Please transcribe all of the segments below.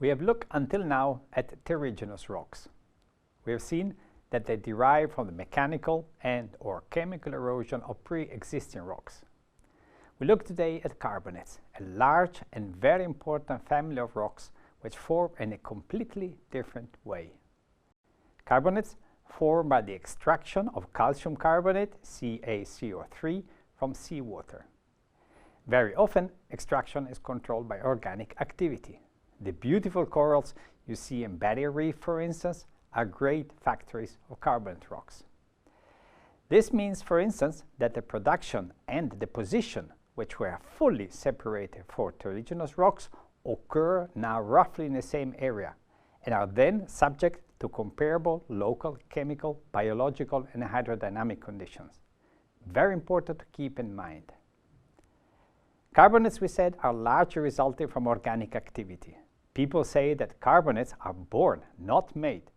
We have looked until now at terrigenous rocks. We have seen that they derive from the mechanical and/or chemical erosion of pre-existing rocks. We look today at carbonates, a large and very important family of rocks which form in a completely different way. Carbonates form by the extraction of calcium carbonate, CaCO3, from seawater. Very often, extraction is controlled by organic activity. The beautiful corals you see in Barrier Reef, for instance, are great factories of carbonate rocks. This means, for instance, that the production and deposition, which were fully separated for terrigenous rocks, occur now roughly in the same area and are then subject to comparable local chemical, biological, and hydrodynamic conditions. Very important to keep in mind. Carbonates, we said, are largely resulting from organic activity. People say that carbonates are born, not made.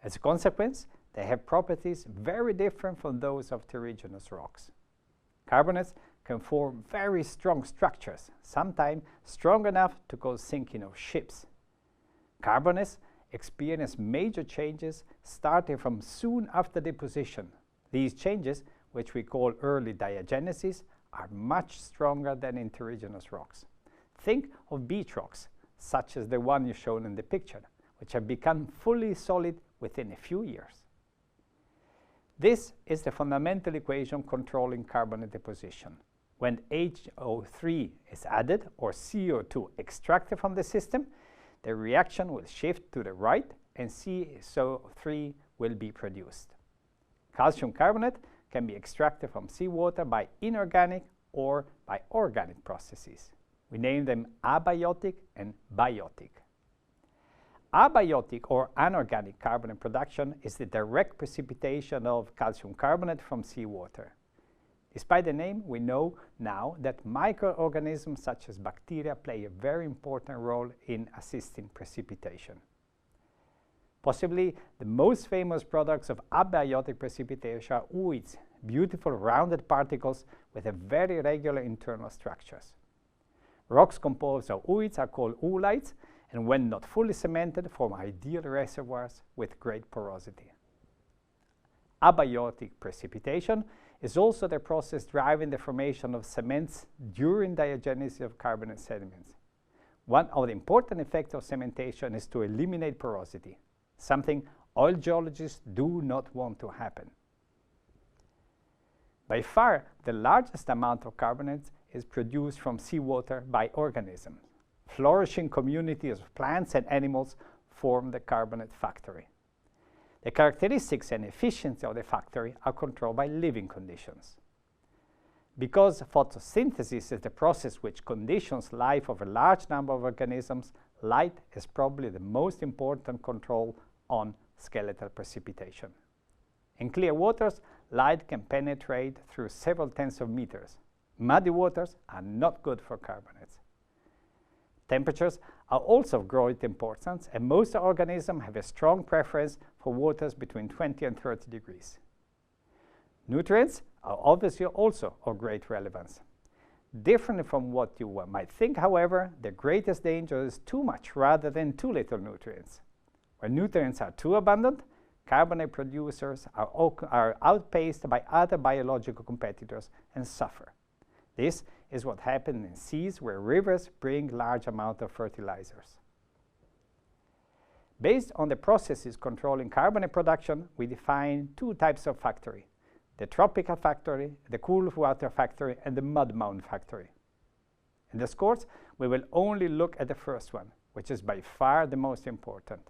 As a consequence, they have properties very different from those of terrigenous rocks. Carbonates can form very strong structures, sometimes strong enough to cause sinking of ships. Carbonates experience major changes starting from soon after deposition. These changes, which we call early diagenesis, are much stronger than in terrigenous rocks. Think of beach rocks, such as the one you shown in the picture, which have become fully solid within a few years. This is the fundamental equation controlling carbonate deposition. When HO3 is added or CO2 extracted from the system, the reaction will shift to the right and CaCO3 will be produced. Calcium carbonate can be extracted from seawater by inorganic or by organic processes. We name them abiotic and biotic. Abiotic or anorganic carbonate production is the direct precipitation of calcium carbonate from seawater. Despite the name, we know now that microorganisms such as bacteria play a very important role in assisting precipitation. Possibly the most famous products of abiotic precipitation are ooids, beautiful rounded particles with a very regular internal structures. Rocks composed of ooids are called oolites, and when not fully cemented, form ideal reservoirs with great porosity. Abiotic precipitation is also the process driving the formation of cements during diagenesis of carbonate sediments. One of the important effects of cementation is to eliminate porosity, something oil geologists do not want to happen. By far, the largest amount of carbonates is produced from seawater by organisms. Flourishing communities of plants and animals form the carbonate factory. The characteristics and efficiency of the factory are controlled by living conditions. Because photosynthesis is the process which conditions life of a large number of organisms, light is probably the most important control on skeletal precipitation. In clear waters, light can penetrate through several tens of meters. Muddy waters are not good for carbonates. Temperatures are also of great importance, and most organisms have a strong preference for waters between 20 and 30 degrees. Nutrients are obviously also of great relevance. Differently from what you might think, however, the greatest danger is too much rather than too little nutrients. When nutrients are too abundant, carbonate producers are outpaced by other biological competitors and suffer. This is what happens in seas where rivers bring large amounts of fertilizers. Based on the processes controlling carbonate production, we define two types of factory: the tropical factory, the cool water factory, and the mud mound factory. In this course, we will only look at the first one, which is by far the most important.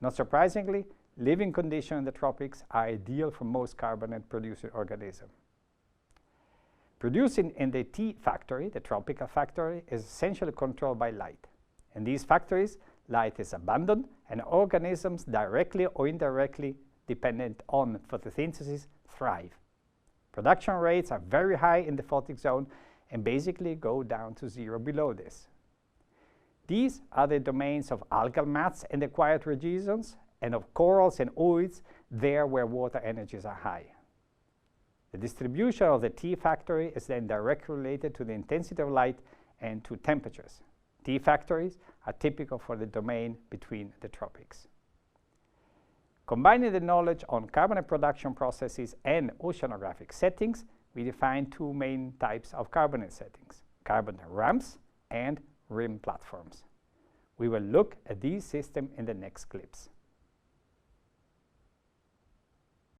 Not surprisingly, living conditions in the tropics are ideal for most carbonate-producing organisms. Producing in the tea factory, the tropical factory, is essentially controlled by light. In these factories, light is abundant, and organisms directly or indirectly dependent on photosynthesis thrive. Production rates are very high in the photic zone and basically go down to zero below this. These are the domains of algal mats in the quiet regions, and of corals and ooids there where water energies are high. The distribution of the tea factory is then directly related to the intensity of light and to temperatures. Tea factories are typical for the domain between the tropics. Combining the knowledge on carbonate production processes and oceanographic settings, we define two main types of carbonate settings: carbonate ramps and rim platforms. We will look at these systems in the next clips.